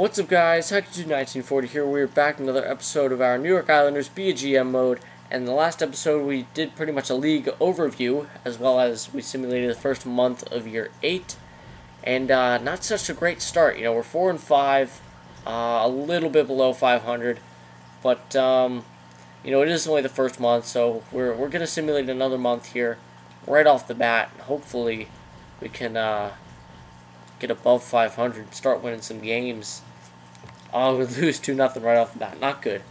What's up, guys? Heatley1940 here. We're back in another episode of our New York Islanders Be a GM mode. And in the last episode, we did pretty much a league overview, as well as we simulated the first month of year 8. And not such a great start. You know, we're 4-5, a little bit below 500. But you know, it is only the first month, so we're gonna simulate another month here, right off the bat. Hopefully, we can get above 500, start winning some games. Oh, we lose 2-0 right off the bat. Not good.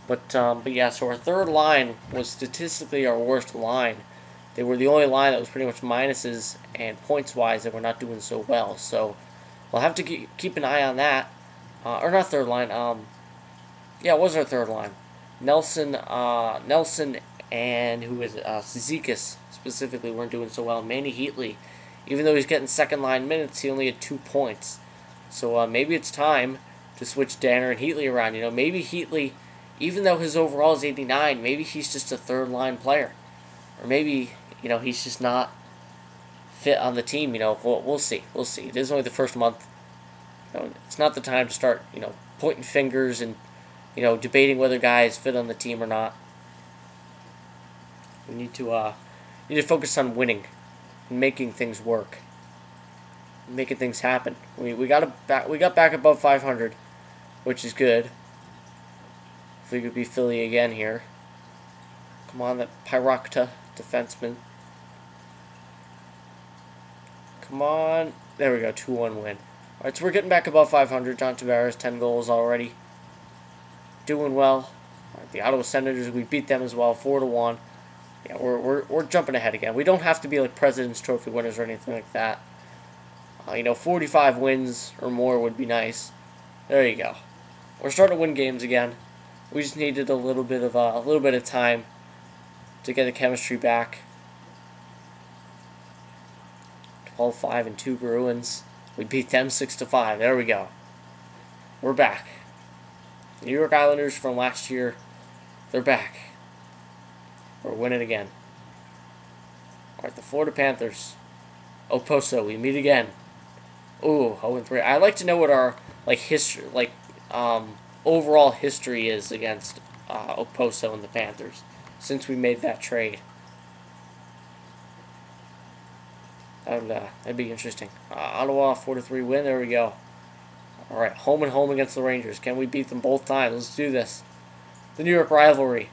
But yeah, so our third line was statistically our worst line. They were the only line that was pretty much minuses, and points-wise, they were not doing so well. So we'll have to keep an eye on that. Or not third line. Yeah, it was our third line. Nelson, and who is it? Cizikas specifically weren't doing so well. Manny Heatley, even though he's getting second-line minutes, he only had 2 points. So maybe it's time to switch Danner and Heatley around. You know, maybe Heatley, even though his overall is 89, maybe he's just a third-line player. Or maybe, you know, he's just not fit on the team. You know, we'll see. We'll see. It is only the first month. You know, it's not the time to start, you know, pointing fingers and, you know, debating whether guys fit on the team or not. We need to focus on winning and making things work, making things happen. We got back above 500, which is good. If we could be Philly again here. Come on, that Pyrocta defenseman. Come on. There we go, 2-1 win. Alright, so we're getting back above 500. John Tavares, 10 goals already. Doing well. Right, the Ottawa Senators, we beat them as well, 4-1. Yeah, we're jumping ahead again. We don't have to be like President's Trophy winners or anything like that. You know, 45 wins or more would be nice. There you go. We're starting to win games again. We just needed a little bit of time to get the chemistry back. 12-5 and 2 Bruins. We beat them 6-5. There we go. We're back. New York Islanders from last year, they're back. We're winning again. Alright, the Florida Panthers. Oposo, we meet again. Ooh, 0-3. I'd like to know what our history, overall history is against Oposo and the Panthers since we made that trade. That'd be interesting. Ottawa 4-3 win. There we go. All right, home and home against the Rangers. Can we beat them both times? Let's do this. The New York rivalry.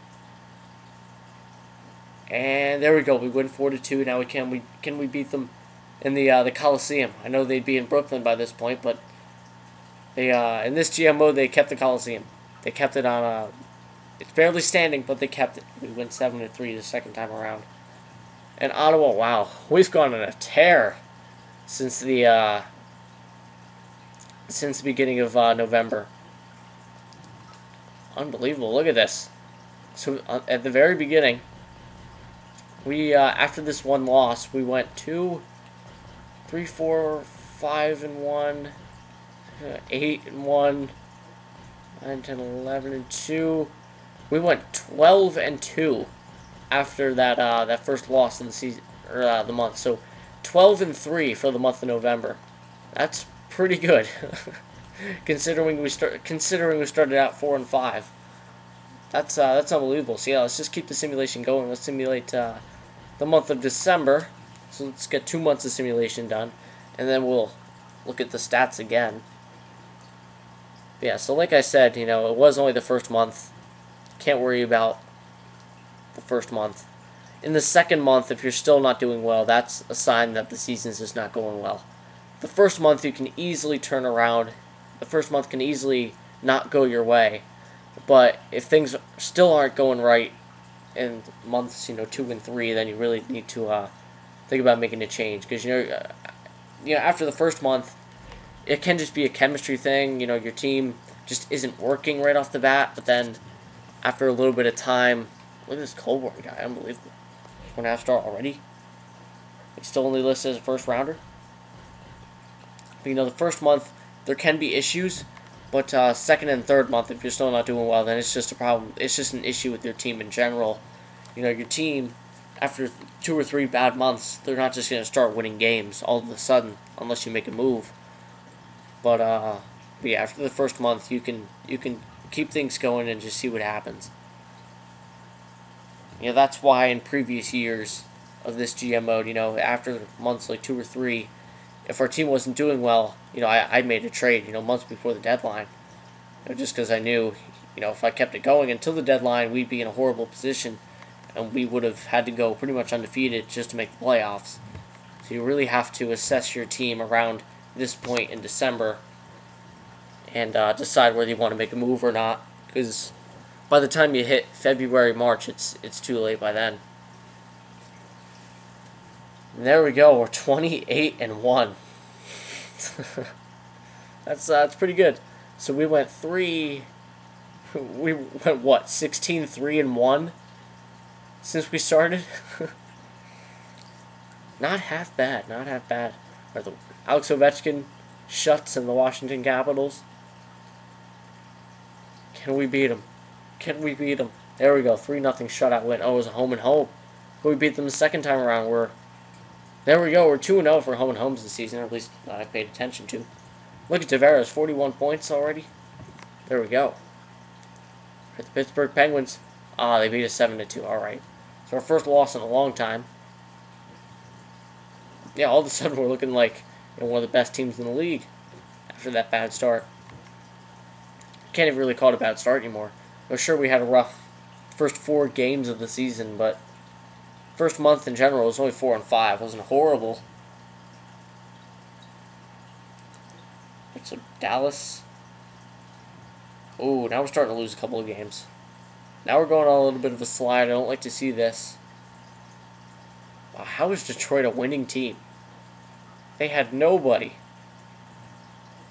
And there we go. We win 4-2. Now can we beat them in the Coliseum? I know they'd be in Brooklyn by this point, but they in this GM mode they kept the Coliseum. They kept it on. It's barely standing, but they kept it. We went 7-3 the second time around. And Ottawa, wow, we've gone on a tear since the beginning of November. Unbelievable! Look at this. So at the very beginning, we after this one loss, we went 2, 3, 4, 5-1, 8-1, 9, 10, 11-2. We went 12-2 after that first loss in the season or the month. So 12-3 for the month of November. That's pretty good, considering we started out 4-5. That's unbelievable. So yeah, let's just keep the simulation going. Let's simulate the month of December. So let's get 2 months of simulation done, and then we'll look at the stats again. Yeah, so like I said, you know, it was only the first month. Can't worry about the first month. In the second month, if you're still not doing well, that's a sign that the season's just not going well. The first month you can easily turn around. The first month can easily not go your way. But if things still aren't going right in months, you know, 2 and 3, then you really need to think about making a change. Because you know, after the first month, it can just be a chemistry thing. You know, your team just isn't working right off the bat. But then after a little bit of time, look at this Colborne guy, unbelievable. 1.5 star already. He's still only listed as a first rounder. But, you know, the first month there can be issues. But second and third month, if you're still not doing well, then it's just a problem. It's just an issue with your team in general. You know, your team, after 2 or 3 bad months, they're not just going to start winning games all of a sudden, unless you make a move. But But yeah, after the first month, you can keep things going and just see what happens. You know, that's why in previous years of this GM mode, you know, after months like 2 or 3, if our team wasn't doing well, you know, I made a trade, you know, months before the deadline. You know, just because I knew, you know, if I kept it going until the deadline, we'd be in a horrible position, and we would have had to go pretty much undefeated just to make the playoffs. So you really have to assess your team around this point in December and decide whether you want to make a move or not, because by the time you hit February, March, it's too late by then. And there we go. We're 28-1. That's pretty good. So we went what, 16-3-1 since we started. Not half bad. Not half bad. Or the Alex Ovechkin shuts in the Washington Capitals. Can we beat them? Can we beat them? There we go. 3-0 shutout win. Oh, it was a home and home. Can we beat them the second time around? There we go. We're 2-0 for home and homes this season, or at least I paid attention to. Look at Tavares, 41 points already. There we go. At the Pittsburgh Penguins. They beat us 7-2. All right. So our first loss in a long time. Yeah, all of a sudden we're looking like, you know, one of the best teams in the league after that bad start. Can't even really call it a bad start anymore. I'm sure we had a rough first 4 games of the season, but first month in general was only 4-5. It wasn't horrible. So Dallas. Oh, now we're starting to lose a couple of games. Now we're going on a little bit of a slide. I don't like to see this. Wow, how is Detroit a winning team? They had nobody.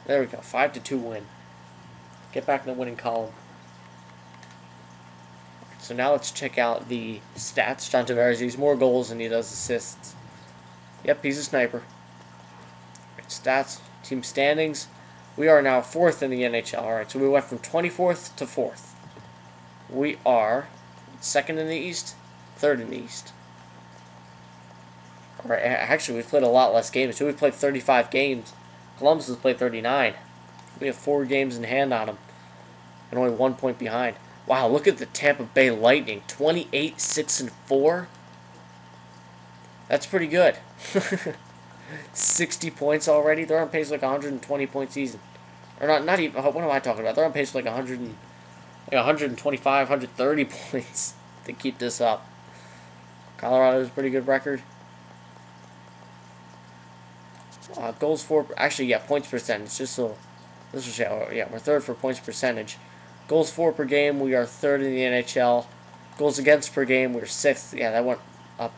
There we go. 5-2 win. Get back in the winning column. So now let's check out the stats. John Tavares has more goals than he does assists. Yep, he's a sniper. Stats, team standings. We are now 4th in the NHL. Alright, so we went from 24th to 4th. We are 2nd in the East, 3rd in the East. Alright, actually we've played a lot less games. So we've played 35 games. Columbus has played 39. We have 4 games in hand on them. And only 1 point behind. Wow, look at the Tampa Bay Lightning. 28-6-4. That's pretty good. 60 points already. They're on pace like 120 point season. Or not even, what am I talking about? They're on pace for like 125, 130 points to keep this up. Colorado's a pretty good record. Goals for, actually, yeah, points percentage. Just so, this will show, yeah, we're 3rd for points percentage. Goals for per game, we are 3rd in the NHL. Goals against per game, we're 6th. Yeah, that went up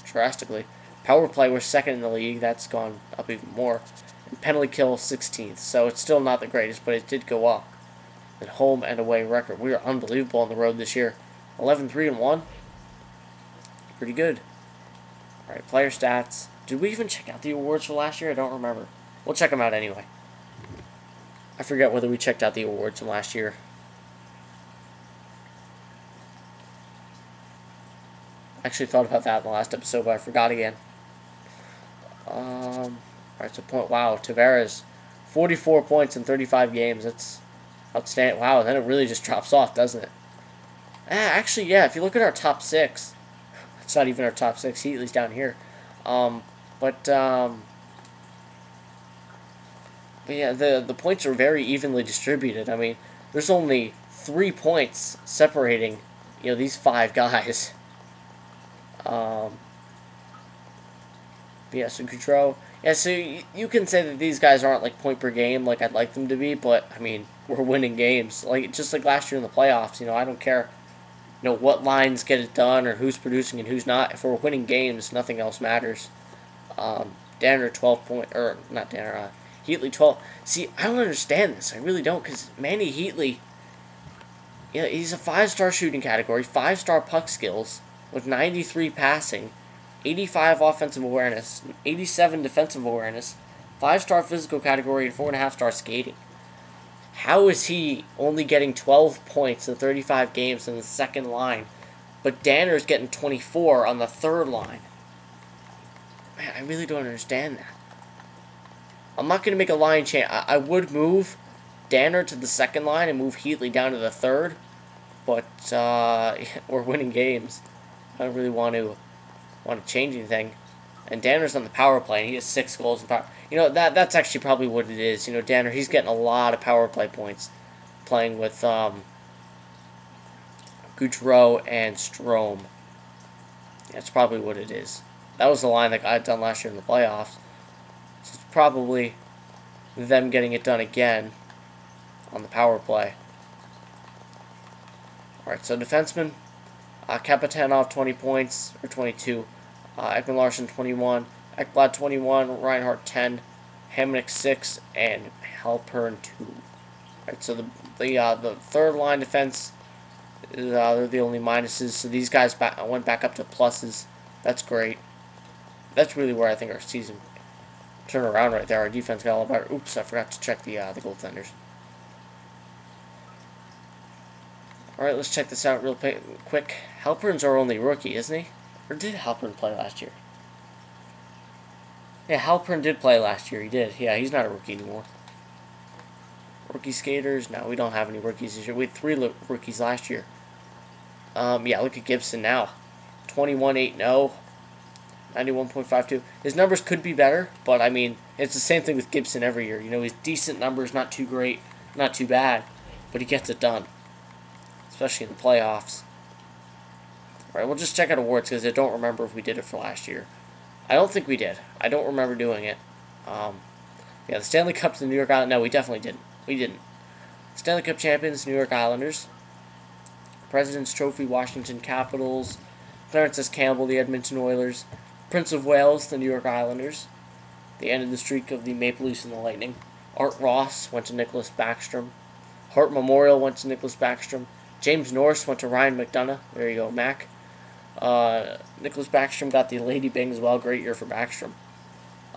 drastically. Power play, we're 2nd in the league. That's gone up even more. And penalty kill, 16th. So it's still not the greatest, but it did go up. And home and away record. We are unbelievable on the road this year. 11-3-1. Pretty good. Alright, player stats. Did we even check out the awards for last year? I don't remember. We'll check them out anyway. I forget whether we checked out the awards from last year. I actually thought about that in the last episode, but I forgot again. Alright, so point. Wow, Tavares, 44 points in 35 games. That's outstanding. Wow, then it really just drops off, doesn't it? Actually, yeah. If you look at our top 6, it's not even our top 6. Heatley's down here. But yeah, the points are very evenly distributed. I mean, there's only 3 points separating, you know, these 5 guys. Yeah, so Goudreau. Yeah, so you can say that these guys aren't like point per game like I'd like them to be, but I mean, we're winning games. Like just like last year in the playoffs, you know, I don't care, you know, what lines get it done or who's producing and who's not. If we're winning games, nothing else matters. Danner 12 point, or not Danner, Heatley 12. See, I don't understand this. I really don't, because Manny Heatley, yeah, he's a 5-star shooting category, 5-star puck skills with 93 passing. 85 offensive awareness, 87 defensive awareness, 5-star physical category, and 4.5-star skating. How is he only getting 12 points in 35 games in the second line, but Danner's getting 24 on the third line? Man, I really don't understand that. I'm not going to make a line change. I would move Danner to the second line and move Heatley down to the third. But we're winning games. I don't really want to change anything. And Danner's on the power play, and he has 6 goals in power. You know, that's actually probably what it is. You know, Danner, he's getting a lot of power play points playing with Goudreau and Strome. That's probably what it is. That was the line that got done last year in the playoffs. So it's probably them getting it done again on the power play. Alright, so defenseman, Kapitanov 20 points, or 22. Ekman Larson 21, Ekblad 21, Reinhardt 10, Hamonic 6, and Halpern 2. Alright, so the third line defense, they're the only minuses. So these guys went back up to pluses. That's great. That's really where I think our season turned around right there. Our defense got a lot better. Oops, I forgot to check the goaltenders. Alright, let's check this out real quick. Halpern's our only rookie, isn't he? Or did Halpern play last year? Yeah, Halpern did play last year. He did. Yeah, he's not a rookie anymore. Rookie skaters? No, we don't have any rookies this year. We had 3 rookies last year. Yeah, look at Gibson now. 21-8-0. 91.52. His numbers could be better, but I mean, it's the same thing with Gibson every year. You know, he's decent numbers, not too great, not too bad, but he gets it done. Especially in the playoffs. Alright, we'll just check out awards because I don't remember if we did it for last year. I don't think we did. I don't remember doing it. Yeah, the Stanley Cup to the New York Islanders. No, we definitely didn't. We didn't. Stanley Cup champions, New York Islanders. President's Trophy, Washington Capitals. Clarence S. Campbell, the Edmonton Oilers. Prince of Wales, the New York Islanders. The end of the streak of the Maple Leafs and the Lightning. Art Ross went to Nicholas Backstrom. Hart Memorial went to Nicholas Backstrom. James Norris went to Ryan McDonough. There you go, Mac. Nicholas Backstrom got the Lady Bing as well. Great year for Backstrom.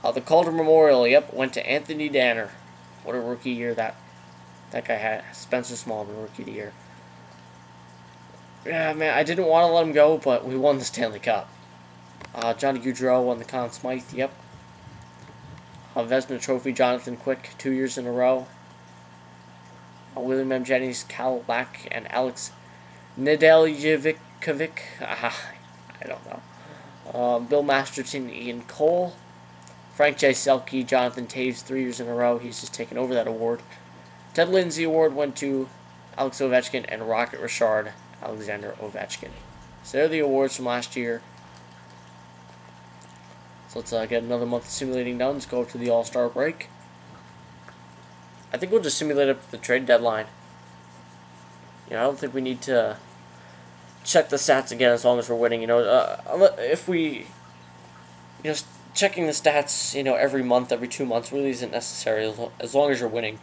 The Calder Memorial, yep, went to Anthony Danner. What a rookie year that guy had. Spencer Smallman, Rookie of the Year. Yeah, man, I didn't want to let him go, but we won the Stanley Cup. Johnny Gaudreau won the Conn Smythe, yep. Vezina Trophy, Jonathan Quick, 2 years in a row. William M. Jennings, Cal Lack, and Alex Nedeljkovic. I don't know. Bill Masterton, Ian Cole. Frank J. Selke, Jonathan Taves, 3 years in a row. He's just taken over that award. Ted Lindsay Award went to Alex Ovechkin and Rocket Richard, Alexander Ovechkin. So they're the awards from last year. So let's get another month of simulating done. Let's go to the All-Star break. I think we'll just simulate up the trade deadline. You know, I don't think we need to check the stats again as long as we're winning. You know, if we, you know, checking the stats, you know, every month, every 2 months really isn't necessary as long as you're winning.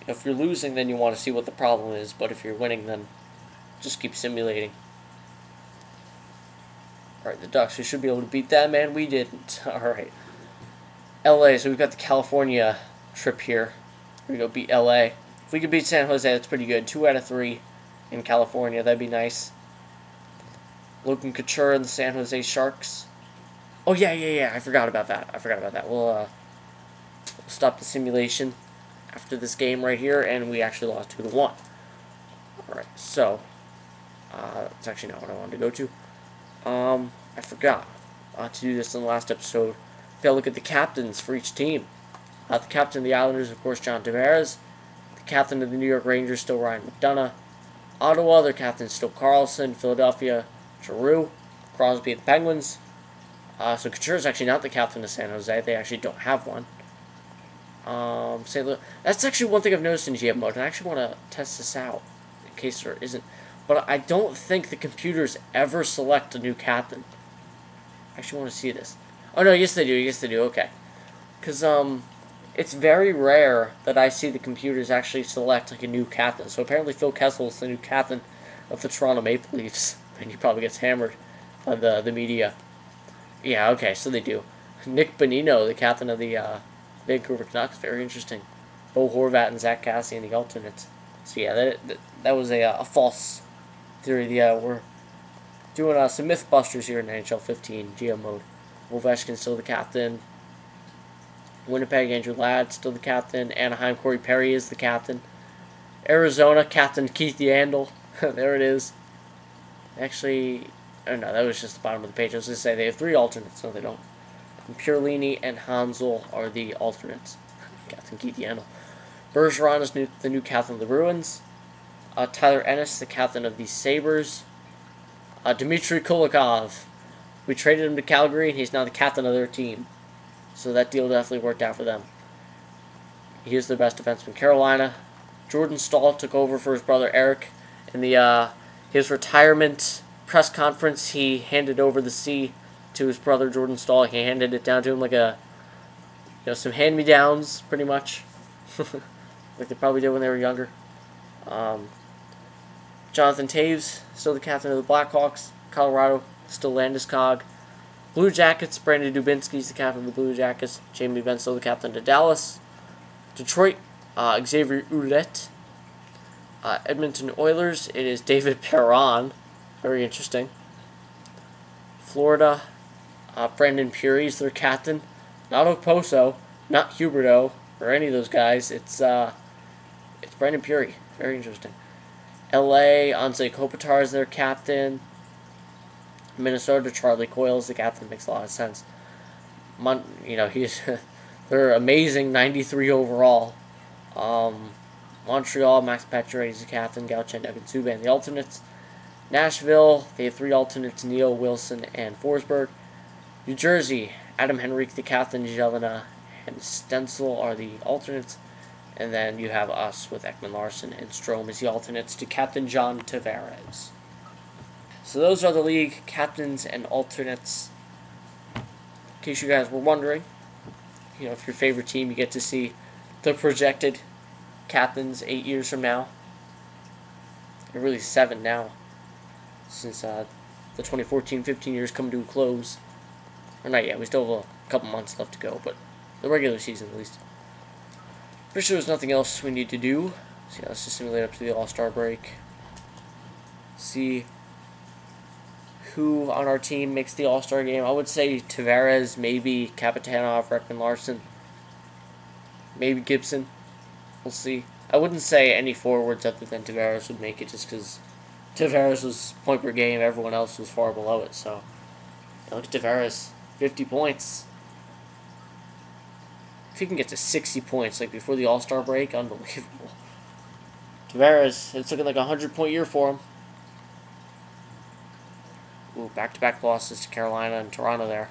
You know, if you're losing, then you want to see what the problem is. But if you're winning, then just keep simulating. Alright, the Ducks, we should be able to beat that, man. We didn't. Alright. LA, so we've got the California trip here. We're going to beat LA. If we could beat San Jose, that's pretty good. 2 out of 3 in California. That'd be nice. Logan Couture and the San Jose Sharks. Oh, yeah. I forgot about that. We'll stop the simulation after this game right here, and we actually lost 2-1. Alright, so that's actually not what I wanted to go to. I forgot to do this in the last episode. We gotta look at the captains for each team. The captain of the Islanders, of course, John Tavares. The captain of the New York Rangers, still Ryan McDonough. Ottawa, their captain, still Carlson. Philadelphia, Giroux. Crosby, the Penguins. So Couture is actually not the captain of San Jose. They actually don't have one. St. Louis. That's actually one thing I've noticed in GM mode, and I actually want to test this out in case there isn't. But I don't think the computers ever select a new captain. I actually want to see this. Oh, no, yes they do. Okay. Because, it's very rare that I see the computers actually select, like, a new captain. So apparently Phil Kessel is the new captain of the Toronto Maple Leafs. And he probably gets hammered by the media. Yeah, okay, so they do. Nick Bonino, the captain of the Vancouver Canucks. Very interesting. Bo Horvat and Zach Cassian, the alternates. So yeah, that was a false theory. Yeah, we're doing some Mythbusters here in NHL 15 GM mode. Ovechkin's still the captain. Winnipeg, Andrew Ladd, still the captain. Anaheim, Corey Perry is the captain. Arizona, Captain Keith Yandel. There it is. Actually, oh no, that was just the bottom of the page. I was going to say they have 3 alternates. No, they don't. Purlini and Hansel are the alternates. Captain Keith Yandel. Bergeron is the new captain of the Bruins. Tyler Ennis, the captain of the Sabres. Dmitry Kulikov. We traded him to Calgary, and he's now the captain of their team. So that deal definitely worked out for them. He is their best defenseman. Carolina, Jordan Stahl took over for his brother Eric. In his retirement press conference, he handed over the C to his brother Jordan Stahl. He handed it down to him like some hand-me-downs, pretty much. Like they probably did when they were younger. Jonathan Taves, still the captain of the Blackhawks. Colorado, still Landeskog. Blue Jackets, Brandon Dubinsky's the captain of the Blue Jackets. Jamie Benn, still the captain of Dallas. Detroit, Xavier Ouellet. Edmonton Oilers, it is David Perron. Very interesting. Florida, Brandon Puri is their captain. Not Okposo, not Huberto, or any of those guys. It's Brandon Puri. Very interesting. LA, Anze Kopitar is their captain. Minnesota, Charlie Coyle is the captain. Makes a lot of sense. They're amazing, 93 overall. Montreal, Max Pacioretty is the captain. Galchenyuk and Subban the alternates. Nashville, they have 3 alternates: Neal, Wilson, and Forsberg. New Jersey, Adam Henrique the captain. Jelena and Stensel are the alternates. And then you have us with Ekman Larson and Strome as the alternates to Captain John Tavares. So those are the league captains and alternates. In case you guys were wondering, if your favorite team, you get to see the projected captains 8 years from now. Or really 7 now, since the 2014-15 years come to a close. Or not yet, we still have a couple months left to go, but the regular season at least. Pretty sure there's nothing else we need to do. So yeah, let's just simulate up to the All-Star break. See who on our team makes the All-Star game. I would say Tavares, maybe Kapitanov, Ekman Larson, maybe Gibson. We'll see. I wouldn't say any forwards other than Tavares would make it, just because Tavares was point per game. Everyone else was far below it. So look at Tavares, 50 points. If he can get to 60 points like before the All-Star break, unbelievable. Tavares, it's looking like a 100-point year for him. Ooh, back-to-back losses to Carolina and Toronto there.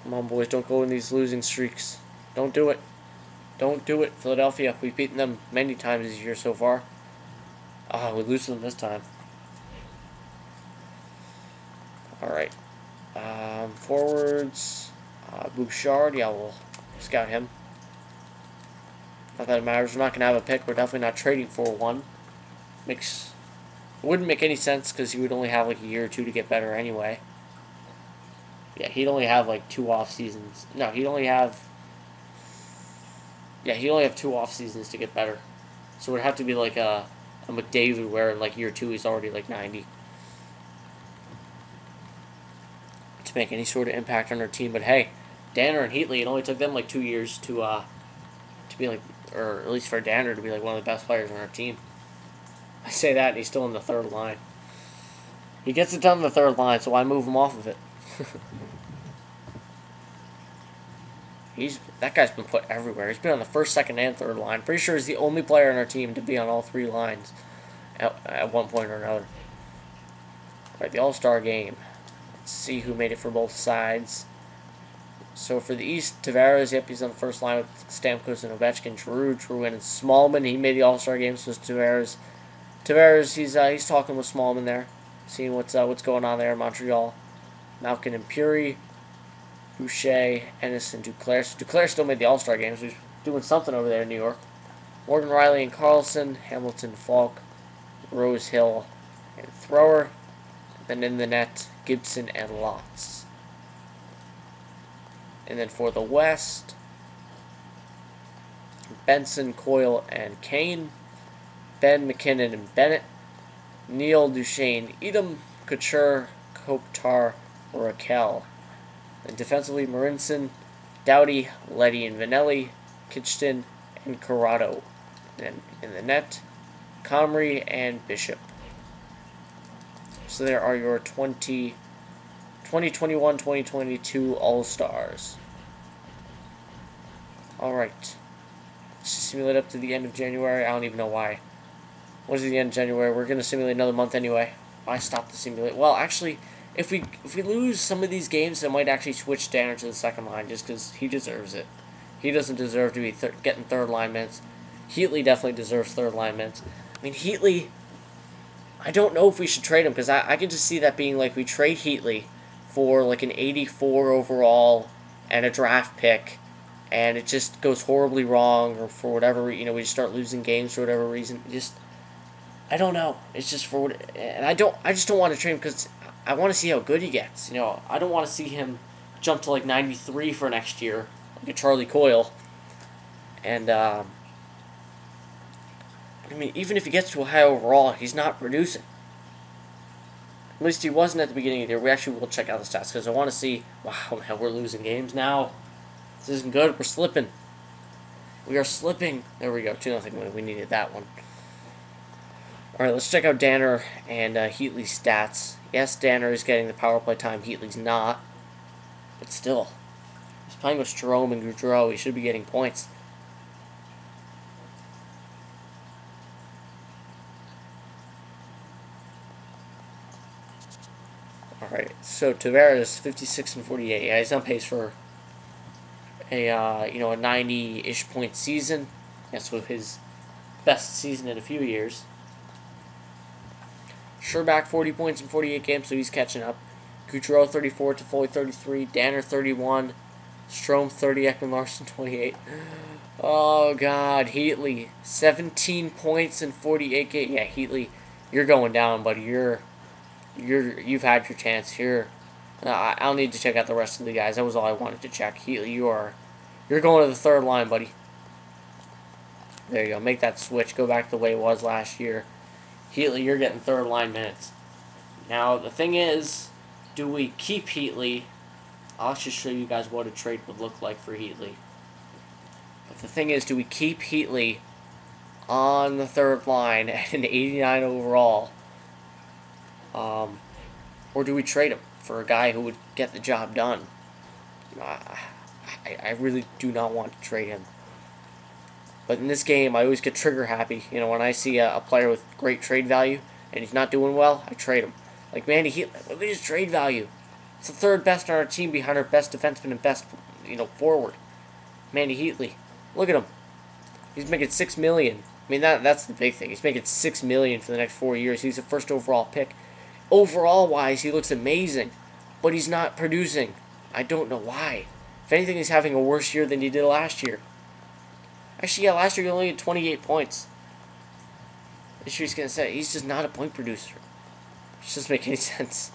Come on, boys, don't go in these losing streaks. Don't do it. Don't do it, Philadelphia. We've beaten them many times this year so far. We lose to them this time. Alright. Forwards. Bouchard, yeah, we'll scout him. Not that it matters. We're not going to have a pick. We're definitely not trading for one. It wouldn't make any sense because he would only have like a year or 2 to get better anyway. Yeah, he'd only have like 2 off seasons. No, he'd only have... Yeah, he'd only have 2 off seasons to get better. So it would have to be like a McDavid where in like year 2 he's already like 90. To make any sort of impact on our team. But hey, Danner and Heatley, it only took them like 2 years to be like, or at least for Danner to be like one of the best players on our team. I say that and he's still in the 3rd line. He gets it done in the 3rd line, so why move him off of it? That guy's been put everywhere. He's been on the 1st, 2nd, and 3rd line. Pretty sure he's the only player on our team to be on all 3 lines at one point or another. Alright, the All-Star game. Let's see who made it for both sides. So for the East, Tavares, yep, he's on the 1st line with Stamkos and Ovechkin, Giroux, Drouin, and Smallman. He made the All-Star game, so it's Tavares. Tavares, he's talking with Smallman there, seeing what's going on there in Montreal. Malkin and Puri, Boucher, Ennis, and Duclair. So Duclair still made the All-Star game, so he's doing something over there in New York. Morgan Riley and Carlson, Hamilton, Falk, Rose Hill, and Thrower. Then in the net, Gibson and Lotz. And then for the West, Benson, Coyle, and Kane. Ben, McKinnon, and Bennett. Neal, Duchesne, Edom, Couture, Kopitar, Raquel. And defensively, Marinson, Doughty, Letty, and Vanelli, Kitchton, and Corrado. And in the net, Comrie and Bishop. So there are your 2021-2022 All-Stars. Alright. Let's simulate up to the end of January. I don't even know why. What is the end of January? We're going to simulate another month anyway. Why stop the simulate? Well, actually, if we lose some of these games, I might actually switch Danner to the second line just because he deserves it. He doesn't deserve to be getting third line minutes. Heatley definitely deserves third line minutes. I mean, Heatley, I don't know if we should trade him because I can just see that being like we trade Heatley for like an 84 overall and a draft pick, and it just goes horribly wrong, or for whatever, we just start losing games for whatever reason. I don't know. It's just for what, and I just don't want to trade him because I want to see how good he gets. I don't want to see him jump to like 93 for next year, like a Charlie Coyle. And I mean, even if he gets to a high overall, he's not producing. At least he wasn't at the beginning of the year. We actually will check out the stats because I want to see. Wow, man, we're losing games now. This isn't good. We're slipping. We are slipping. There we go. 2-0 win. We needed that one. Alright, let's check out Danner and Heatley's stats. Yes, Danner is getting the power play time. Heatley's not. But still. He's playing with Strome and Goudreau. He should be getting points. Alright, so Tavares, 56 and 48. Yeah, he's on pace for a 90-ish point season. That's with his best season in a few years. Sherbak, 40 points in 48 games, so he's catching up. Goudreau, 34, Toffoli, 33, Danner, 31, Strome, 30, Ekman-Larsson, 28. Oh, God, Heatley, 17 points in 48 games. Yeah, Heatley, you're going down, buddy. You've had your chance here. I'll need to check out the rest of the guys. That was all I wanted to check. Heatley, you're going to the third line, buddy. There you go. Make that switch. Go back to the way it was last year. Heatley, you're getting third line minutes. Now, the thing is, do we keep Heatley? I'll just show you guys what a trade would look like for Heatley. But the thing is, do we keep Heatley on the third line at an 89 overall? Or do we trade him for a guy who would get the job done? I really do not want to trade him. But in this game, I always get trigger happy. When I see a player with great trade value and he's not doing well, I trade him. Like Mandy Heatley, look at his trade value. It's the third best on our team behind our best defenseman and best, forward. Mandy Heatley, look at him. He's making $6 million. I mean, that's the big thing. He's making $6 million for the next 4 years. He's the first overall pick. Overall wise, he looks amazing, but he's not producing. I don't know why. If anything, he's having a worse year than he did last year. Actually, yeah, last year he only had 28 points. This year he's going to say he's just not a point producer. It doesn't make any sense.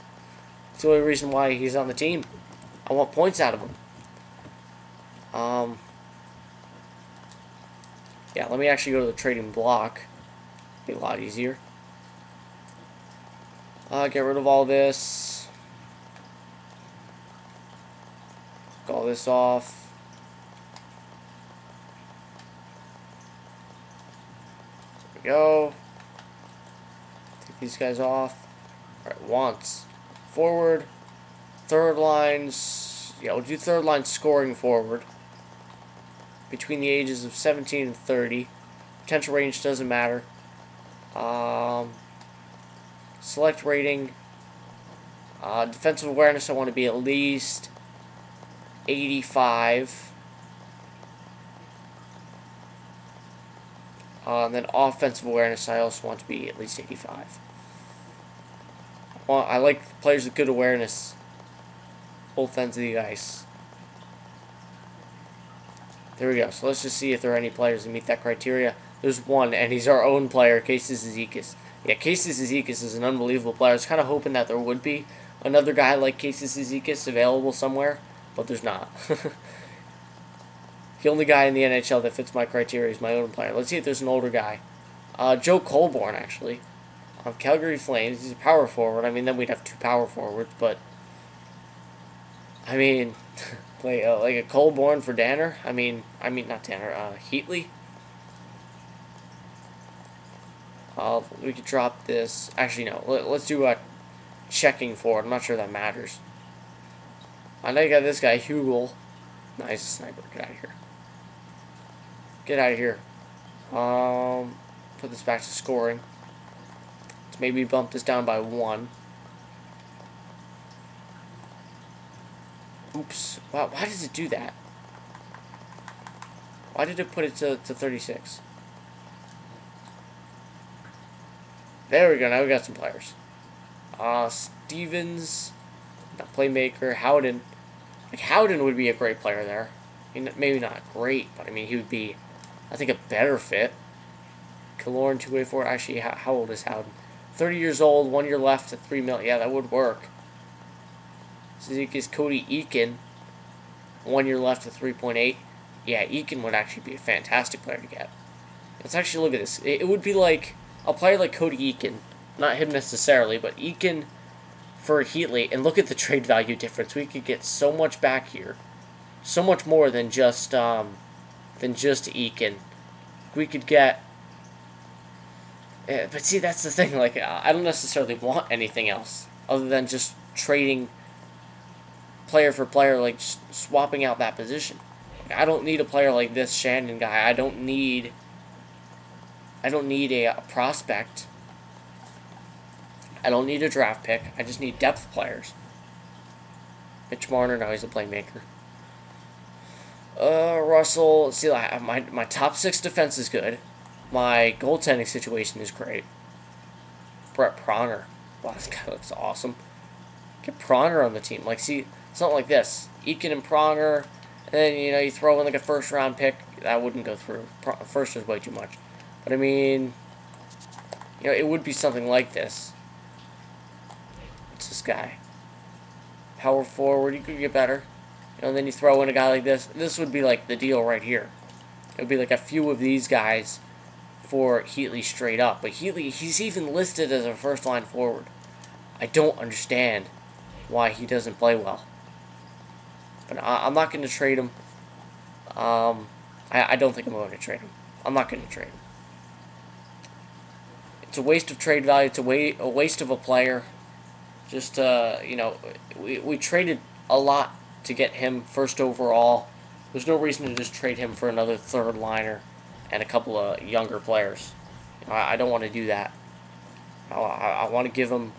It's the only reason why he's on the team. I want points out of him. Yeah, let me actually go to the trading block. Be a lot easier. Get rid of all this. Take all this off. Go. Take these guys off. Alright, wants. Forward. Third lines. Yeah, we'll do third line scoring forward. Between the ages of 17 and 30. Potential range doesn't matter. Select rating. Defensive awareness, I want to be at least 85. And then offensive awareness, I also want to be at least 85. Well, I like players with good awareness. Both ends of the ice. There we go. So let's just see if there are any players that meet that criteria. There's one, and he's our own player, Casey Zizekas. Yeah, Casey Zizekas is an unbelievable player. I was kind of hoping that there would be another guy like Casey Zizekas available somewhere, but there's not. The only guy in the NHL that fits my criteria is my own player. Let's see if there's an older guy. Joe Colborn, actually. Calgary Flames. He's a power forward. I mean, then we'd have two power forwards, but I mean, like a Colborne for Danner. I mean not Danner. Heatley. We could drop this. Actually, no. Let's do a checking forward. I'm not sure that matters. I know you got this guy, Hugel. Nice sniper. Get out of here. Get out of here. Put this back to scoring. Let's maybe bump this down by 1. Oops. Wow, why does it do that? Why did it put it to 36? There we go. Now we got some players. Stevens, playmaker. Howden. Like, Howden would be a great player there. I mean, maybe not great, but I mean, he would be, I think, a better fit. Kaloran, 2-way forward. Actually, how old is Howden? 30 years old, 1 year left at $3 million. Yeah, that would work. Suzuki's Cody Eakin, 1 year left at 3.8. Yeah, Eakin would actually be a fantastic player to get. Let's actually look at this. It would be like a player like Cody Eakin, not him necessarily, but Eakin for Heatley, and look at the trade value difference. We could get so much back here, so much more than just Eakin. We could get, but see, that's the thing. Like, I don't necessarily want anything else other than just trading player for player, like just swapping out that position. I don't need a player like this Shannon guy. I don't need a prospect. I don't need a draft pick. I just need depth players. Mitch Marner, now he's a playmaker. Russell, see, my top 6 defense is good. My goaltending situation is great. Brett Pronger. Wow, this guy looks awesome. Get Pronger on the team. Like, see, something like this. Eakin and Pronger, and then, you know, you throw in like a first-round pick. That wouldn't go through. First is way too much. But, I mean, you know, it would be something like this. What's this guy? Power forward, you could get better. You know, and then you throw in a guy like this. This would be like the deal right here. It would be like a few of these guys for Heatley straight up. But Heatley, he's even listed as a first-line forward. I don't understand why he doesn't play well. But I'm not going to trade him. I don't think I'm going to trade him. I'm not going to trade him. It's a waste of trade value. It's a waste of a player. Just, you know, we traded a lot to get him first overall. There's no reason to just trade him for another third liner and a couple of younger players. You know, I don't want to do that. I want to give him,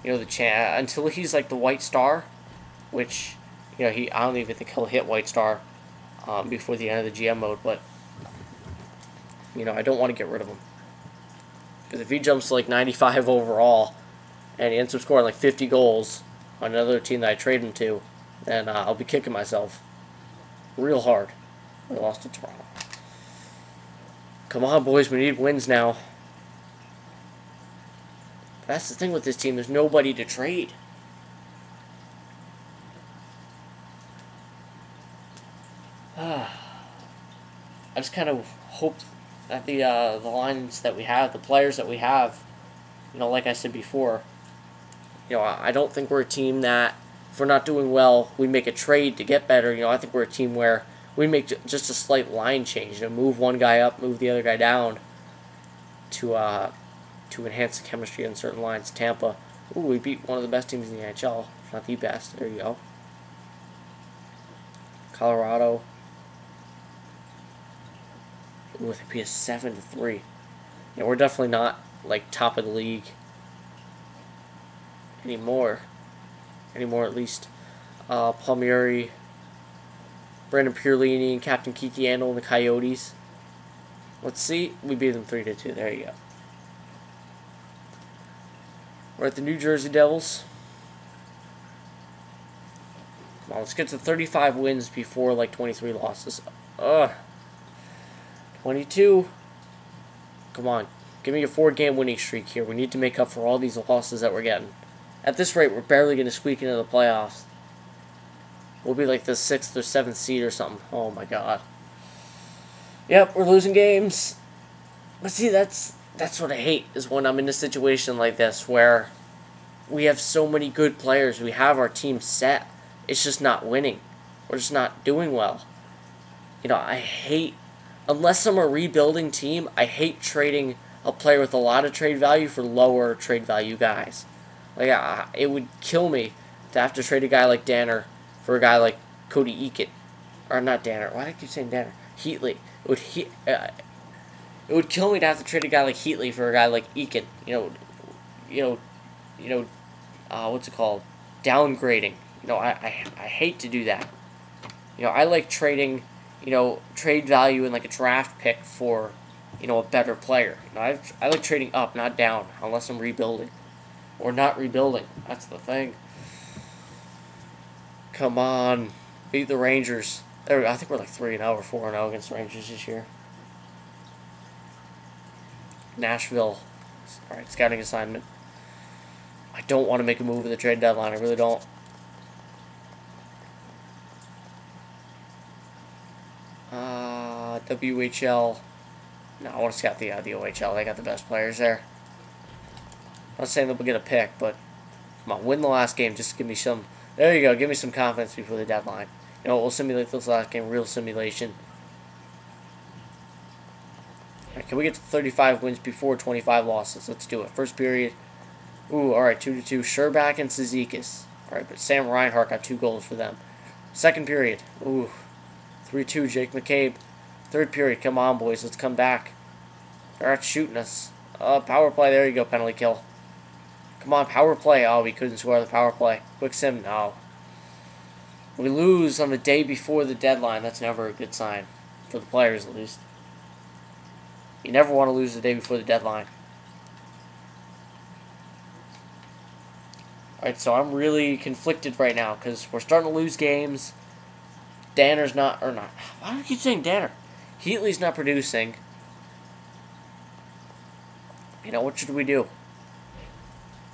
you know, the chance until he's like the White Star, which, you know, I don't even think he'll hit White Star before the end of the GM mode. But, you know, I don't want to get rid of him, because if he jumps to like 95 overall and he ends up scoring like 50 goals on another team that I trade him to, then I'll be kicking myself real hard. We lost to Toronto. Come on, boys, we need wins now. That's the thing with this team. There's nobody to trade. I just kind of hope that the lines that we have, the players that we have, you know, like I said before, you know, I don't think we're a team that, if we're not doing well, we make a trade to get better. You know, I think we're a team where we make just a slight line change. You know, move one guy up, move the other guy down to enhance the chemistry on certain lines. Tampa, ooh, we beat one of the best teams in the NHL, if not the best. There you go. Colorado, ooh, they beat us 7-3. Yeah, we're definitely not like top of the league anymore at least. Palmieri, Brandon Pierlini, and Captain Kiki Andel and the Coyotes. Let's see, we beat them 3-2. There you go. We're at the New Jersey Devils. Come on, let's get to 35 wins before like 23 losses. 22. Come on, give me a 4-game winning streak here. We need to make up for all these losses that we're getting. At this rate, we're barely going to squeak into the playoffs. We'll be like the 6th or 7th seed or something. Oh my god. Yep, we're losing games. But see, that's what I hate, is when I'm in a situation like this where we have so many good players. We have our team set. it's just not winning. We're just not doing well. You know, I hate, unless I'm a rebuilding team, I hate trading a player with a lot of trade value for lower trade value guys. Like, it would kill me to have to trade a guy like Danner for a guy like Cody Eakin. Or not Danner. Why do I keep saying Danner? Heatley. It would kill me to have to trade a guy like Heatley for a guy like Eakin. What's it called? Downgrading. You know, I hate to do that. You know, I like trading, trade value in like a draft pick for, a better player. You know, I like trading up, not down, unless I'm rebuilding. Or not rebuilding. That's the thing. Come on. Beat the Rangers. There we go. I think we're like 3-0 or 4-0 against the Rangers this year. Nashville. Alright, scouting assignment. I don't want to make a move at the trade deadline. I really don't. WHL. No, I want to scout the OHL. They got the best players there. I'm not saying that we'll get a pick, but come on, win the last game. Just give me some. There you go. Give me some confidence before the deadline. You know, we'll simulate this last game. Real simulation. All right, can we get to 35 wins before 25 losses? Let's do it. First period. Ooh, all right, 2-2. Sherbak and Cizikas. All right, but Sam Reinhart got 2 goals for them. Second period. Ooh, 3-2. Jake McCabe. Third period. Come on, boys. Let's come back. They're out shooting us. Power play. There you go. Penalty kill. Come on, power play. Oh, we couldn't score the power play. Quick sim. No. We lose on the day before the deadline. That's never a good sign. For the players, at least. You never want to lose the day before the deadline. Alright, so I'm really conflicted right now because we're starting to lose games. Danner's not, or not. Why do I keep saying Danner? Heatley's not producing. You know, what should we do?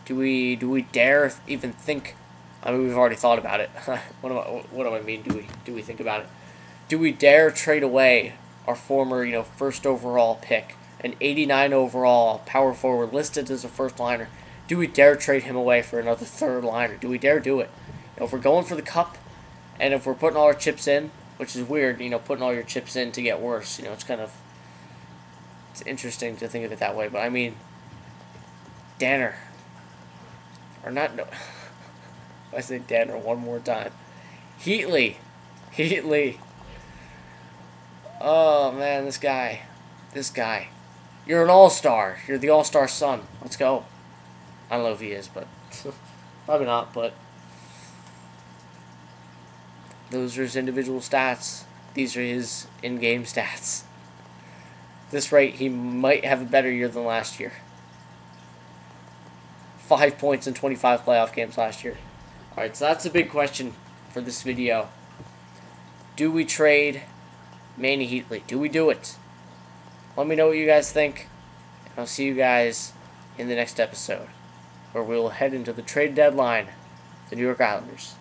Do we dare even think? I mean, we've already thought about it. What do I mean? Do we think about it? Do we dare trade away our former, first overall pick, an 89 overall power forward listed as a first liner? Do we dare trade him away for another third liner? Do we dare do it? If we're going for the cup, and if we're putting all our chips in, which is weird, putting all your chips in to get worse. It's interesting to think of it that way. But I mean, Danner, or not? No. If I say Danner one more time, Heatley. Oh man, this guy. You're an all-star. You're the all-star son. Let's go. I don't know if he is, but probably not. But those are his individual stats. These are his in-game stats. This rate, he might have a better year than last year. 5 points in 25 playoff games last year. Alright, so that's a big question for this video. Do we trade Manny Heatley? Do we do it? Let me know what you guys think. And I'll see you guys in the next episode, where we will head into the trade deadline, the New York Islanders.